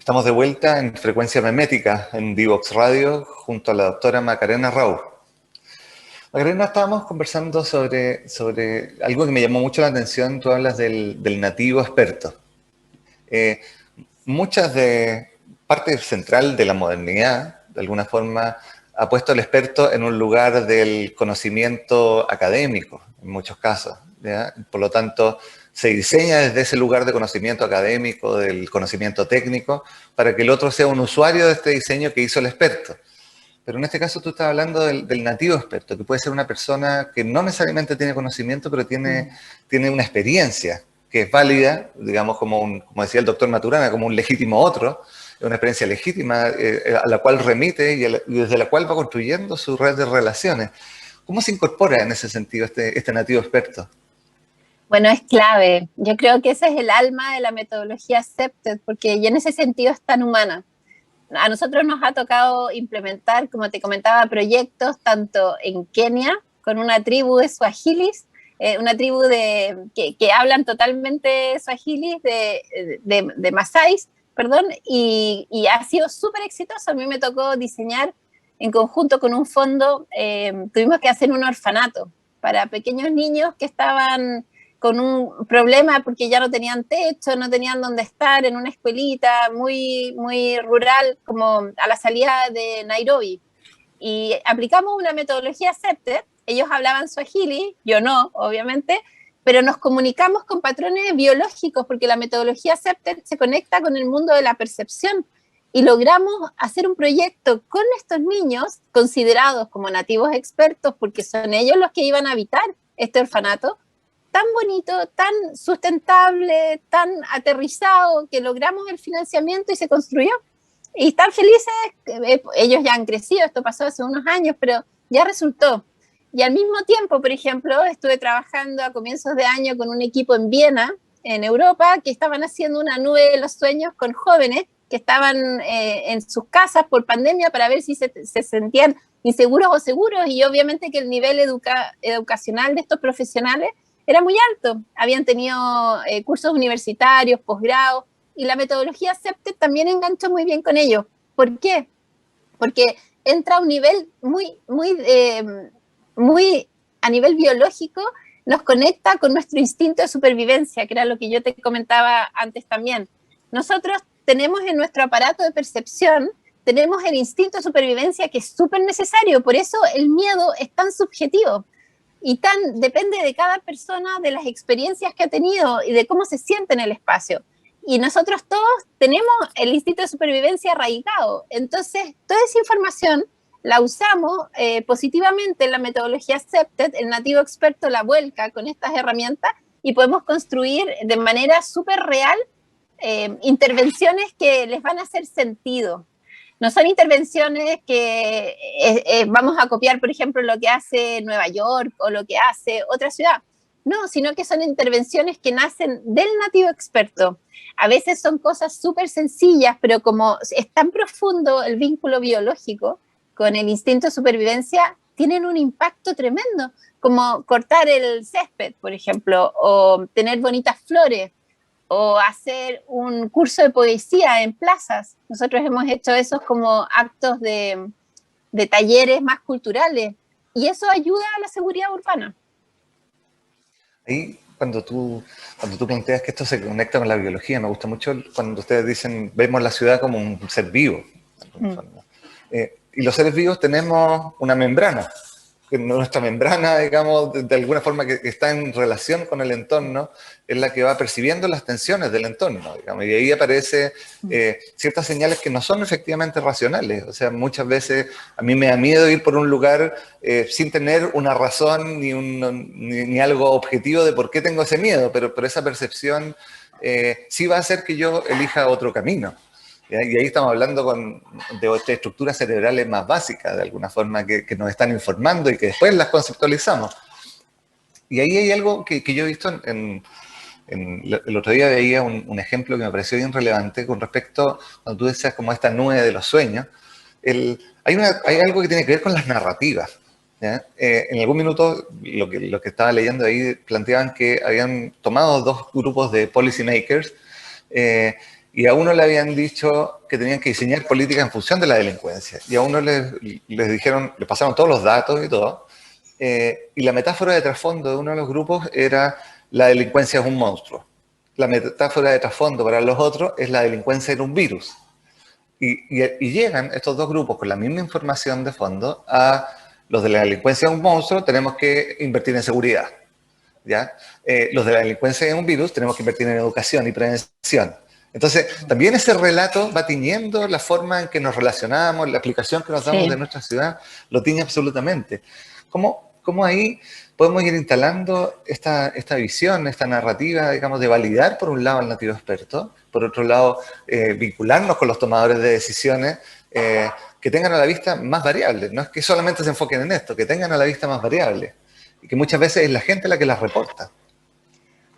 Estamos de vuelta en Frecuencia Memética, en Divox Radio, junto a la doctora Macarena Raúl. Macarena, estábamos conversando sobre algo que me llamó mucho la atención. Tú hablas del nativo experto. Muchas de parte central de la modernidad, de alguna forma, ha puesto al experto en un lugar del conocimiento académico, en muchos casos, ¿ya? Por lo tanto, se diseña desde ese lugar de conocimiento académico, del conocimiento técnico, para que el otro sea un usuario de este diseño que hizo el experto. Pero en este caso tú estás hablando del nativo experto, que puede ser una persona que no necesariamente tiene conocimiento, pero tiene una experiencia que es válida, digamos, como decía el doctor Maturana, como un legítimo otro, una experiencia legítima a la cual remite y desde la cual va construyendo su red de relaciones. ¿Cómo se incorpora en ese sentido este nativo experto? Bueno, es clave. Yo creo que ese es el alma de la metodología Accepted, porque ya en ese sentido es tan humana. A nosotros nos ha tocado implementar, como te comentaba, proyectos tanto en Kenia, con una tribu de suahilis, una tribu que hablan totalmente suahilis, de masáis, perdón, y ha sido súper exitoso. A mí me tocó diseñar en conjunto con un fondo, tuvimos que hacer un orfanato para pequeños niños que estaban con un problema porque ya no tenían techo, no tenían dónde estar, en una escuelita muy, muy rural, como a la salida de Nairobi. Y aplicamos una metodología Accepted. Ellos hablaban swahili, yo no, obviamente, pero nos comunicamos con patrones biológicos porque la metodología Accepted se conecta con el mundo de la percepción y logramos hacer un proyecto con estos niños considerados como nativos expertos porque son ellos los que iban a habitar este orfanato, tan bonito, tan sustentable, tan aterrizado, que logramos el financiamiento y se construyó. Y están felices, ellos ya han crecido, esto pasó hace unos años, pero ya resultó. Y al mismo tiempo, por ejemplo, estuve trabajando a comienzos de año con un equipo en Viena, en Europa, que estaban haciendo una nube de los sueños con jóvenes que estaban en sus casas por pandemia para ver si se sentían inseguros o seguros, y obviamente que el nivel educacional de estos profesionales era muy alto. Habían tenido cursos universitarios, posgrados, y la metodología Accepted también enganchó muy bien con ellos. ¿Por qué? Porque entra a un nivel muy a nivel biológico, nos conecta con nuestro instinto de supervivencia, que era lo que yo te comentaba antes también. Nosotros tenemos en nuestro aparato de percepción, tenemos el instinto de supervivencia que es súper necesario, por eso el miedo es tan subjetivo. Y depende de cada persona, de las experiencias que ha tenido y de cómo se siente en el espacio. Y nosotros todos tenemos el instinto de supervivencia arraigado. Entonces, toda esa información la usamos positivamente en la metodología Accepted. El nativo experto la vuelca con estas herramientas y podemos construir de manera súper real intervenciones que les van a hacer sentido. No son intervenciones que vamos a copiar, por ejemplo, lo que hace Nueva York o lo que hace otra ciudad. No, sino que son intervenciones que nacen del nativo experto. A veces son cosas súper sencillas, pero como es tan profundo el vínculo biológico con el instinto de supervivencia, tienen un impacto tremendo, como cortar el césped, por ejemplo, o tener bonitas flores, o hacer un curso de poesía en plazas. Nosotros hemos hecho esos como actos de talleres más culturales, y eso ayuda a la seguridad urbana. Ahí, cuando tú planteas que esto se conecta con la biología, me gusta mucho cuando ustedes dicen, vemos la ciudad como un ser vivo. Y los seres vivos tenemos una membrana, que nuestra membrana, digamos, de alguna forma que está en relación con el entorno, es la que va percibiendo las tensiones del entorno, digamos, y ahí aparecen ciertas señales que no son efectivamente racionales. O sea, muchas veces a mí me da miedo ir por un lugar sin tener una razón ni algo objetivo de por qué tengo ese miedo, pero esa percepción sí va a hacer que yo elija otro camino. Y ahí estamos hablando de estructuras cerebrales más básicas, de alguna forma, que nos están informando y que después las conceptualizamos. Y ahí hay algo que yo he visto el otro día veía un ejemplo que me pareció bien relevante con respecto, cuando tú decías como esta nube de los sueños, hay algo que tiene que ver con las narrativas. En algún minuto, lo que estaba leyendo ahí, planteaban que habían tomado dos grupos de policymakers y a uno le habían dicho que tenían que diseñar políticas en función de la delincuencia, y a uno les dijeron, les pasaron todos los datos y todo, y la metáfora de trasfondo de uno de los grupos era la delincuencia es un monstruo. La metáfora de trasfondo para los otros es la delincuencia era un virus. Y llegan estos dos grupos con la misma información de fondo a los de la delincuencia es un monstruo, tenemos que invertir en seguridad. ¿Ya? Los de la delincuencia es un virus, tenemos que invertir en educación y prevención. Entonces, también ese relato va tiñendo la forma en que nos relacionamos, la aplicación que nos damos de nuestra ciudad, lo tiñe absolutamente. ¿Cómo ahí podemos ir instalando esta visión, esta narrativa, digamos, de validar por un lado al nativo experto, por otro lado, vincularnos con los tomadores de decisiones que tengan a la vista más variables? No es que solamente se enfoquen en esto, que tengan a la vista más variables. Y que muchas veces es la gente la que las reporta.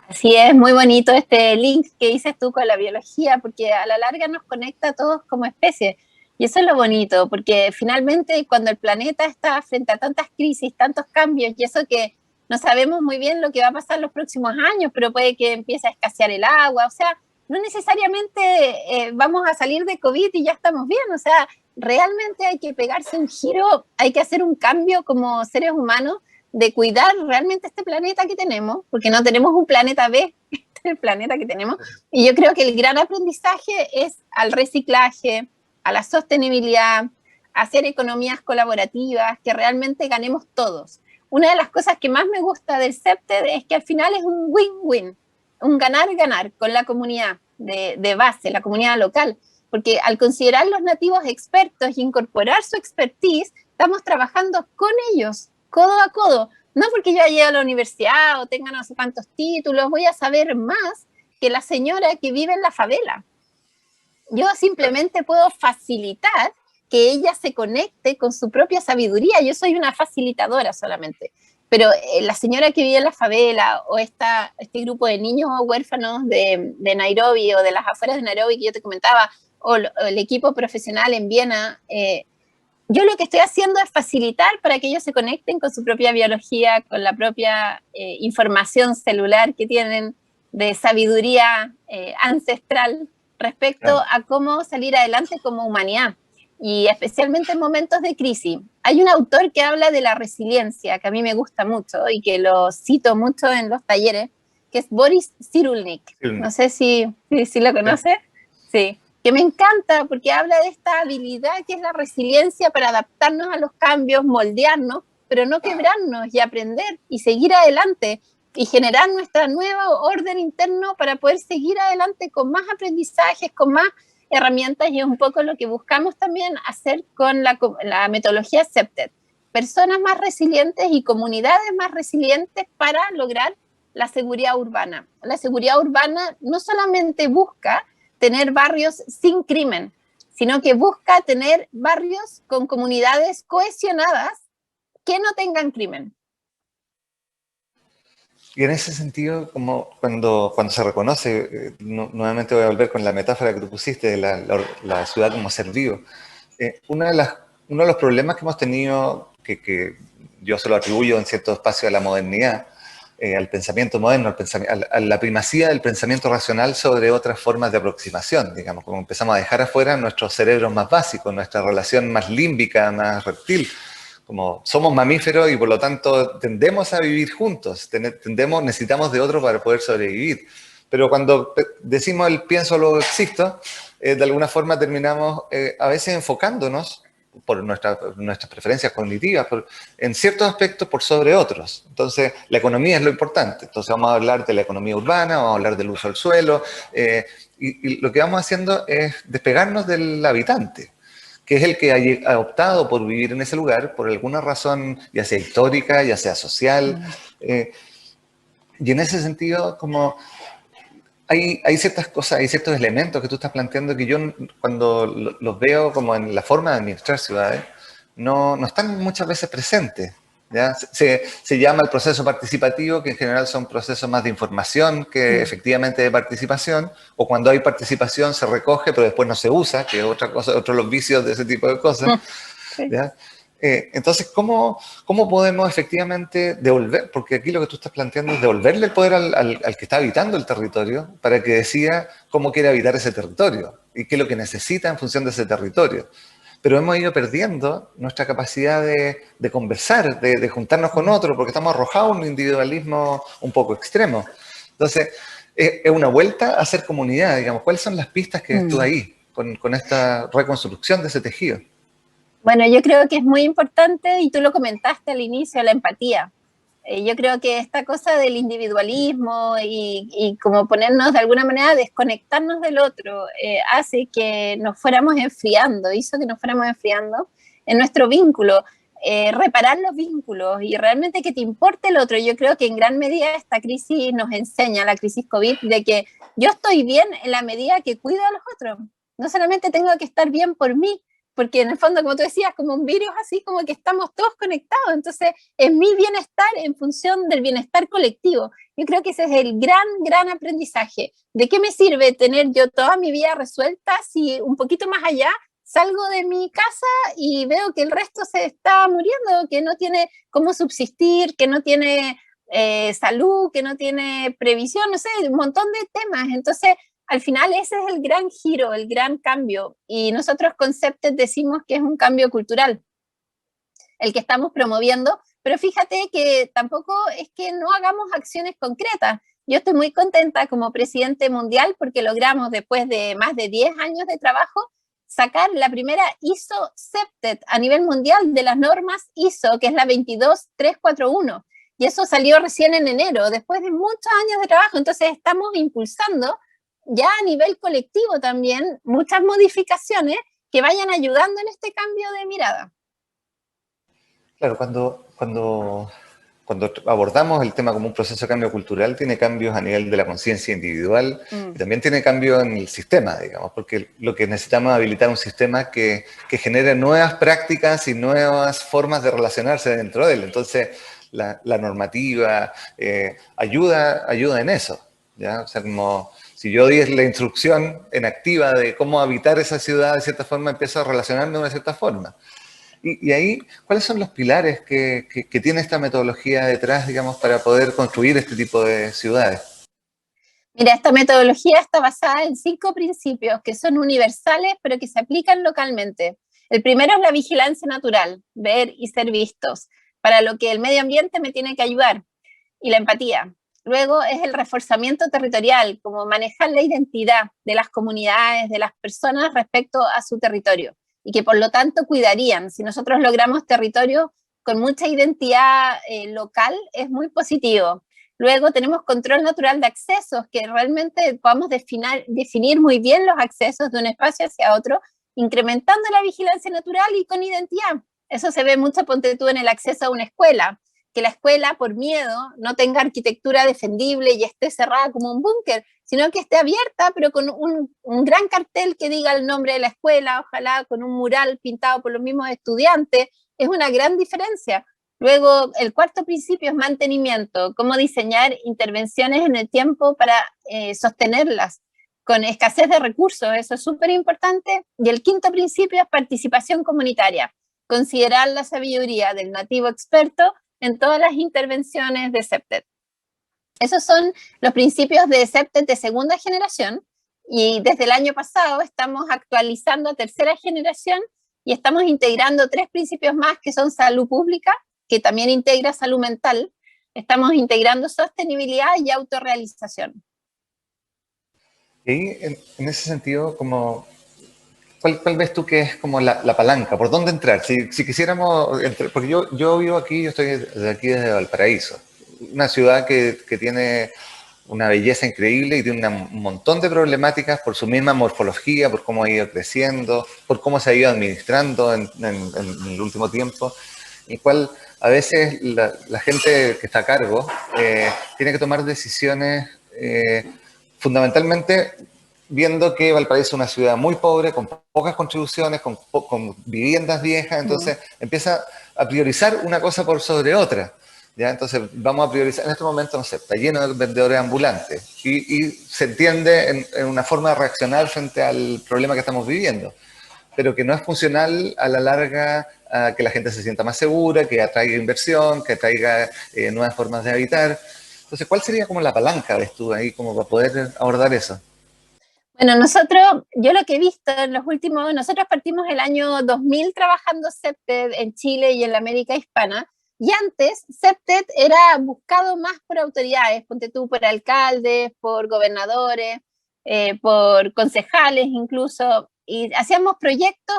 Así es, muy bonito este link que dices tú con la biología, porque a la larga nos conecta a todos como especie. Y eso es lo bonito, porque finalmente cuando el planeta está frente a tantas crisis, tantos cambios, y eso que no sabemos muy bien lo que va a pasar los próximos años, pero puede que empiece a escasear el agua, o sea, no necesariamente vamos a salir de COVID y ya estamos bien, o sea, realmente hay que pegarse un giro, hay que hacer un cambio como seres humanos, de cuidar realmente este planeta que tenemos, porque no tenemos un planeta B, este es el planeta que tenemos, y yo creo que el gran aprendizaje es al reciclaje, a la sostenibilidad, a hacer economías colaborativas, que realmente ganemos todos. Una de las cosas que más me gusta del CEPTED es que al final es un win-win, un ganar-ganar con la comunidad de base, la comunidad local, porque al considerar los nativos expertos y incorporar su expertise, estamos trabajando con ellos, codo a codo, no porque yo haya ido a la universidad o tenga no sé cuántos títulos, voy a saber más que la señora que vive en la favela. Yo simplemente puedo facilitar que ella se conecte con su propia sabiduría, yo soy una facilitadora solamente, pero la señora que vive en la favela o este grupo de niños huérfanos de Nairobi o de las afueras de Nairobi que yo te comentaba, o el equipo profesional en Viena, yo lo que estoy haciendo es facilitar para que ellos se conecten con su propia biología, con la propia información celular que tienen de sabiduría ancestral respecto a cómo salir adelante como humanidad, y especialmente en momentos de crisis. Hay un autor que habla de la resiliencia, que a mí me gusta mucho y que lo cito mucho en los talleres, que es Boris Cyrulnik. No sé si lo conoces. Sí. Que me encanta porque habla de esta habilidad que es la resiliencia para adaptarnos a los cambios, moldearnos, pero no quebrarnos y aprender y seguir adelante y generar nuestro nuevo orden interno para poder seguir adelante con más aprendizajes, con más herramientas, y es un poco lo que buscamos también hacer con la metodología CEPTED. Personas más resilientes y comunidades más resilientes para lograr la seguridad urbana. La seguridad urbana no solamente busca tener barrios sin crimen, sino que busca tener barrios con comunidades cohesionadas que no tengan crimen. Y en ese sentido, como cuando se reconoce, nuevamente voy a volver con la metáfora que tú pusiste de la ciudad como ser vivo, uno de los problemas que hemos tenido, que yo se lo atribuyo en cierto espacio a la modernidad, al pensamiento moderno, a la primacía del pensamiento racional sobre otras formas de aproximación, digamos, como empezamos a dejar afuera nuestros cerebros más básicos, nuestra relación más límbica, más reptil, como somos mamíferos y por lo tanto tendemos a vivir juntos, necesitamos de otro para poder sobrevivir. Pero cuando decimos el pienso, luego existo, de alguna forma terminamos a veces enfocándonos por nuestras preferencias cognitivas, en ciertos aspectos por sobre otros. Entonces, la economía es lo importante. Entonces, vamos a hablar de la economía urbana, vamos a hablar del uso del suelo, y lo que vamos haciendo es despegarnos del habitante, que es el que ha optado por vivir en ese lugar por alguna razón, ya sea histórica, ya sea social. Y en ese sentido, como hay ciertas cosas, hay ciertos elementos que tú estás planteando que yo cuando los veo como en la forma de administrar ciudades, no están muchas veces presentes. ¿Ya? Se llama el proceso participativo, que en general son procesos más de información que efectivamente de participación, o cuando hay participación se recoge pero después no se usa, que es otra cosa, otros los vicios de ese tipo de cosas. ¿Ya? Entonces, ¿cómo podemos efectivamente devolver? Porque aquí lo que tú estás planteando es devolverle el poder al que está habitando el territorio para que decida cómo quiere habitar ese territorio y qué es lo que necesita en función de ese territorio. Pero hemos ido perdiendo nuestra capacidad de conversar, de juntarnos con otros, porque estamos arrojados a un individualismo un poco extremo. Entonces, es una vuelta a hacer comunidad, digamos. ¿Cuáles son las pistas que ves tú ahí con esta reconstrucción de ese tejido? Bueno, yo creo que es muy importante, y tú lo comentaste al inicio, la empatía. Yo creo que esta cosa del individualismo y como ponernos de alguna manera, desconectarnos del otro, hace que nos fuéramos enfriando, hizo que nos fuéramos enfriando en nuestro vínculo. Reparar los vínculos y realmente que te importe el otro. Yo creo que en gran medida esta crisis nos enseña, la crisis COVID, de que yo estoy bien en la medida que cuido a los otros. No solamente tengo que estar bien por mí, porque en el fondo, como tú decías, como un virus así, como que estamos todos conectados. Entonces, es mi bienestar en función del bienestar colectivo. Yo creo que ese es el gran aprendizaje. ¿De qué me sirve tener yo toda mi vida resuelta si un poquito más allá salgo de mi casa y veo que el resto se está muriendo, que no tiene cómo subsistir, que no tiene salud, que no tiene previsión, no sé, un montón de temas? Entonces, al final ese es el gran giro, el gran cambio, y nosotros con CEPTED decimos que es un cambio cultural el que estamos promoviendo, pero fíjate que tampoco es que no hagamos acciones concretas. Yo estoy muy contenta como presidente mundial porque logramos, después de más de 10 años de trabajo, sacar la primera ISO CEPTED a nivel mundial de las normas ISO, que es la 22341, y eso salió recién en enero, después de muchos años de trabajo. Entonces estamos impulsando ya a nivel colectivo también muchas modificaciones que vayan ayudando en este cambio de mirada. Claro, cuando abordamos el tema como un proceso de cambio cultural, tiene cambios a nivel de la conciencia individual y también tiene cambios en el sistema, digamos, porque lo que necesitamos es habilitar un sistema que genere nuevas prácticas y nuevas formas de relacionarse dentro de él. Entonces, la normativa ayuda en eso, ¿ya? O sea, como si yo di la instrucción en activa de cómo habitar esa ciudad de cierta forma, empiezo a relacionarme de una cierta forma. Y ahí, ¿cuáles son los pilares que tiene esta metodología detrás, digamos, para poder construir este tipo de ciudades? Mira, esta metodología está basada en 5 principios que son universales, pero que se aplican localmente. El primero es la vigilancia natural, ver y ser vistos, para lo que el medio ambiente me tiene que ayudar, y la empatía. Luego es el reforzamiento territorial, como manejar la identidad de las comunidades, de las personas respecto a su territorio, y que por lo tanto cuidarían. Si nosotros logramos territorio con mucha identidad local, es muy positivo. Luego tenemos control natural de accesos, que realmente podamos definir muy bien los accesos de un espacio hacia otro, incrementando la vigilancia natural y con identidad. Eso se ve mucho, ponte tú, en el acceso a una escuela, que la escuela, por miedo, no tenga arquitectura defendible y esté cerrada como un búnker, sino que esté abierta, pero con un gran cartel que diga el nombre de la escuela, ojalá con un mural pintado por los mismos estudiantes. Es una gran diferencia. Luego, el cuarto principio es mantenimiento, cómo diseñar intervenciones en el tiempo para sostenerlas con escasez de recursos, eso es súper importante. Y el quinto principio es participación comunitaria, considerar la sabiduría del nativo experto en todas las intervenciones de CEPTED. Esos son los principios de CEPTED de segunda generación, y desde el año pasado estamos actualizando a tercera generación y estamos integrando 3 principios más, que son salud pública, que también integra salud mental. Estamos integrando sostenibilidad y autorrealización. Y en ese sentido, como, ¿cuál ves tú que es como la palanca? ¿Por dónde entrar? Si quisiéramos entrar, porque yo vivo aquí, yo estoy desde Valparaíso, una ciudad que tiene una belleza increíble y tiene un montón de problemáticas por su misma morfología, por cómo ha ido creciendo, por cómo se ha ido administrando en el último tiempo, y cuál a veces la gente que está a cargo tiene que tomar decisiones fundamentalmente viendo que Valparaíso es una ciudad muy pobre, con pocas contribuciones, con viviendas viejas, entonces empieza a priorizar una cosa por sobre otra. ¿Ya? Entonces vamos a priorizar, en este momento, no sé, está lleno de vendedores ambulantes y se entiende en una forma de reaccionar frente al problema que estamos viviendo. pero que no es funcional a la larga a que la gente se sienta más segura, que atraiga inversión, que atraiga nuevas formas de habitar. Entonces, ¿cuál sería como la palanca, ves tú, ahí como para poder abordar eso? Bueno, yo lo que he visto en los últimos, nosotros partimos el año 2000 trabajando CEPTED en Chile y en la América Hispana, y antes CEPTED era buscado más por autoridades, ponte tú, por alcaldes, por gobernadores, por concejales incluso, y hacíamos proyectos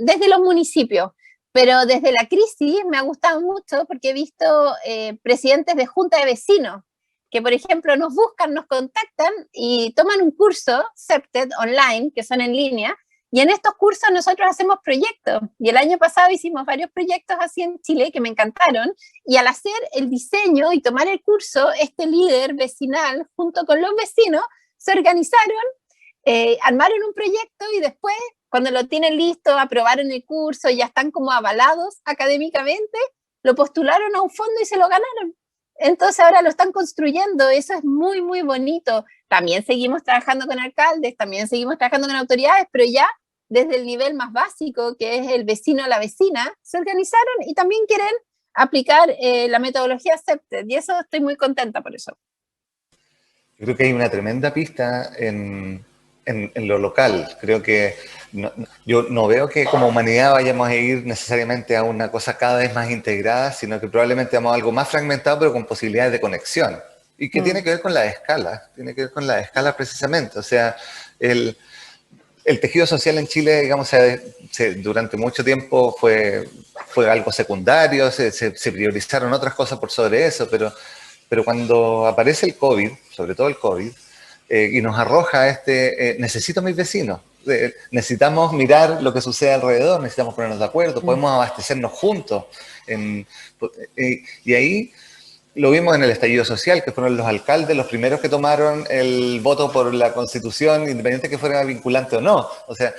desde los municipios, pero desde la crisis me ha gustado mucho porque he visto presidentes de junta de vecinos que, por ejemplo, nos buscan, nos contactan y toman un curso, CEPTED, online, que son en línea, y en estos cursos nosotros hacemos proyectos. Y el año pasado hicimos varios proyectos así en Chile que me encantaron, y al hacer el diseño y tomar el curso, este líder vecinal, junto con los vecinos, se organizaron, armaron un proyecto y después, cuando lo tienen listo, aprobaron el curso y ya están como avalados académicamente, lo postularon a un fondo y se lo ganaron. Entonces ahora lo están construyendo, eso es muy, muy bonito. También seguimos trabajando con alcaldes, también seguimos trabajando con autoridades, pero ya desde el nivel más básico, que es el vecino a la vecina, se organizaron y también quieren aplicar la metodología CEPTED, y eso estoy muy contenta por eso. Yo creo que hay una tremenda pista en lo local. Creo que yo no veo que como humanidad vayamos a ir necesariamente a una cosa cada vez más integrada, sino que probablemente vamos a algo más fragmentado, pero con posibilidades de conexión. Y que tiene que ver con la escala, tiene que ver con la escala precisamente. O sea, el tejido social en Chile, digamos, durante mucho tiempo fue algo secundario, se priorizaron otras cosas por sobre eso, pero cuando aparece el COVID, sobre todo el COVID, y nos arroja necesito a mis vecinos, necesitamos mirar lo que sucede alrededor, necesitamos ponernos de acuerdo, podemos abastecernos juntos. Y ahí lo vimos en el estallido social, que fueron los alcaldes los primeros que tomaron el voto por la Constitución, independiente que fuera vinculante o no. O sea,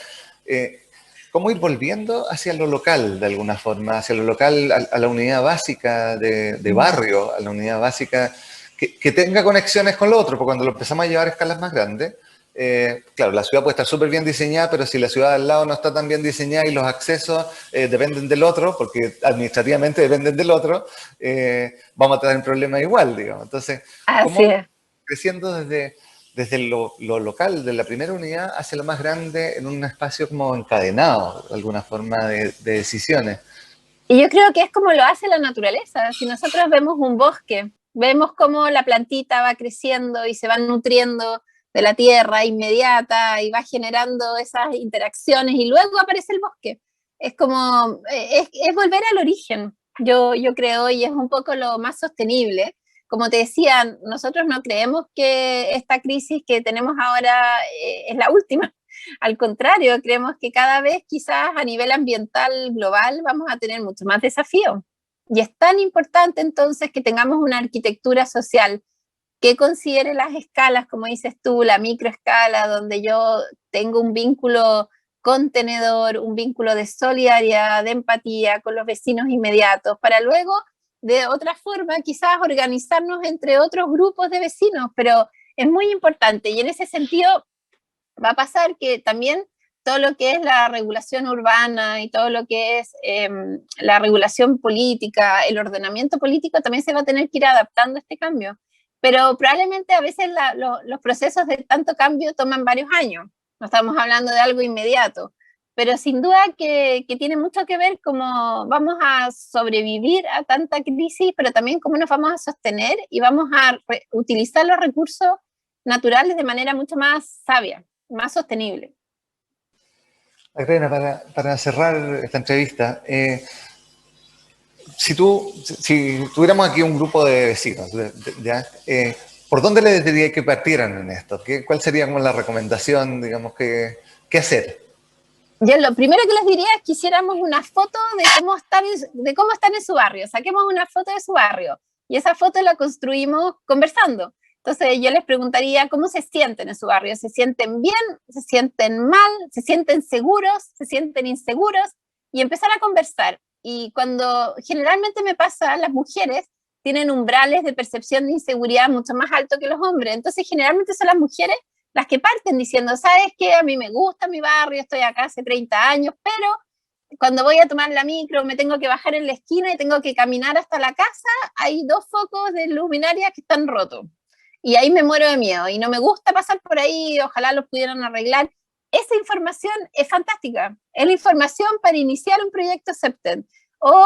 cómo ir volviendo hacia lo local, de alguna forma, hacia lo local, a la unidad básica de barrio, a la unidad básica que tenga conexiones con lo otro, porque cuando lo empezamos a llevar a escalas más grandes, claro, la ciudad puede estar súper bien diseñada, pero si la ciudad al lado no está tan bien diseñada y los accesos dependen del otro, porque administrativamente dependen del otro, vamos a tener problemas igual, digamos. Entonces, ¿cómo Así es. creciendo desde lo local, de la primera unidad, hacia lo más grande, en un espacio como encadenado, de alguna forma, de decisiones? Y yo creo que es como lo hace la naturaleza. Si nosotros vemos un bosque, vemos cómo la plantita va creciendo y se va nutriendo de la tierra inmediata y va generando esas interacciones y luego aparece el bosque. Es como, es volver al origen, yo creo, y es un poco lo más sostenible. Como te decía, nosotros no creemos que esta crisis que tenemos ahora es la última. Al contrario, creemos que cada vez quizás a nivel ambiental global vamos a tener mucho más desafíos. Y es tan importante entonces que tengamos una arquitectura social que considere las escalas, como dices tú, la microescala, donde yo tengo un vínculo contenedor, un vínculo de solidaridad, de empatía con los vecinos inmediatos, para luego, de otra forma, quizás organizarnos entre otros grupos de vecinos, pero es muy importante y en ese sentido va a pasar que también todo lo que es la regulación urbana y todo lo que es la regulación política, el ordenamiento político, también se va a tener que ir adaptando a este cambio. Pero probablemente a veces los procesos de tanto cambio toman varios años. No estamos hablando de algo inmediato. Pero sin duda que tiene mucho que ver cómo vamos a sobrevivir a tanta crisis, pero también cómo nos vamos a sostener y vamos a utilizar los recursos naturales de manera mucho más sabia, más sostenible. Magdalena, para cerrar esta entrevista, si tuviéramos aquí un grupo de vecinos, ¿ya? ¿Por dónde les diría que partieran en esto? ¿Cuál sería como la recomendación, digamos, qué hacer? Yo lo primero que les diría es que hiciéramos una foto de cómo están en su barrio. Saquemos una foto de su barrio y esa foto la construimos conversando. Entonces yo les preguntaría cómo se sienten en su barrio. ¿Se sienten bien? ¿Se sienten mal? ¿Se sienten seguros? ¿Se sienten inseguros? Y empezar a conversar. Y cuando generalmente me pasa, las mujeres tienen umbrales de percepción de inseguridad mucho más altos que los hombres. Entonces generalmente son las mujeres las que parten diciendo, ¿sabes qué? A mí me gusta mi barrio, estoy acá hace 30 años, pero cuando voy a tomar la micro me tengo que bajar en la esquina y tengo que caminar hasta la casa, hay 2 focos de luminaria que están rotos. Y ahí me muero de miedo y no me gusta pasar por ahí, ojalá los pudieran arreglar. Esa información es fantástica, es la información para iniciar un proyecto Septed. O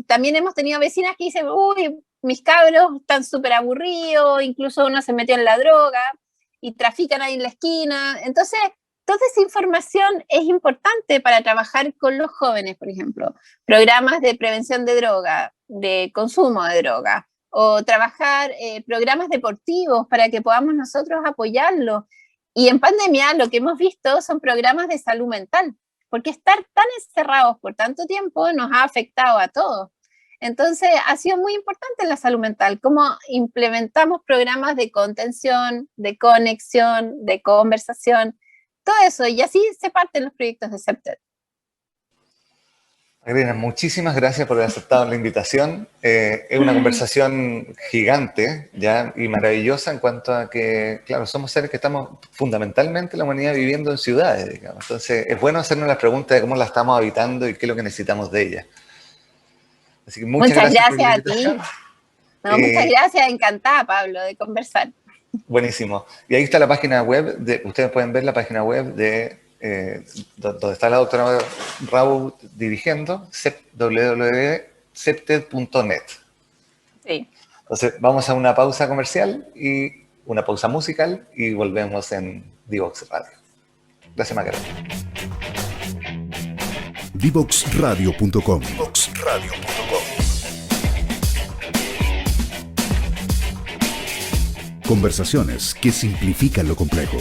también hemos tenido vecinas que dicen, uy, mis cabros están súper aburridos, incluso uno se metió en la droga y trafican ahí en la esquina. Entonces, toda esa información es importante para trabajar con los jóvenes, por ejemplo. Programas de prevención de droga, de consumo de droga, o trabajar programas deportivos para que podamos nosotros apoyarlos. Y en pandemia lo que hemos visto son programas de salud mental, porque estar tan encerrados por tanto tiempo nos ha afectado a todos. Entonces, ha sido muy importante la salud mental, cómo implementamos programas de contención, de conexión, de conversación, todo eso, y así se parten los proyectos de Septed. Magdalena, muchísimas gracias por haber aceptado la invitación. Es una conversación gigante, ¿ya? Y maravillosa en cuanto a que, claro, somos seres que estamos fundamentalmente la humanidad viviendo en ciudades, digamos. Entonces, es bueno hacernos las preguntas de cómo la estamos habitando y qué es lo que necesitamos de ella. Así que muchas gracias por la invitación. A ti. No, muchas gracias, encantada, Pablo, de conversar. Buenísimo. Y ahí está la página web, ustedes pueden ver la página web de donde está la doctora Raúl dirigiendo, www.septed.net. Sí. Entonces, vamos a una pausa comercial y una pausa musical y volvemos en Divox Radio. Gracias, Magdalena. Divoxradio.com. Conversaciones que simplifican lo complejo.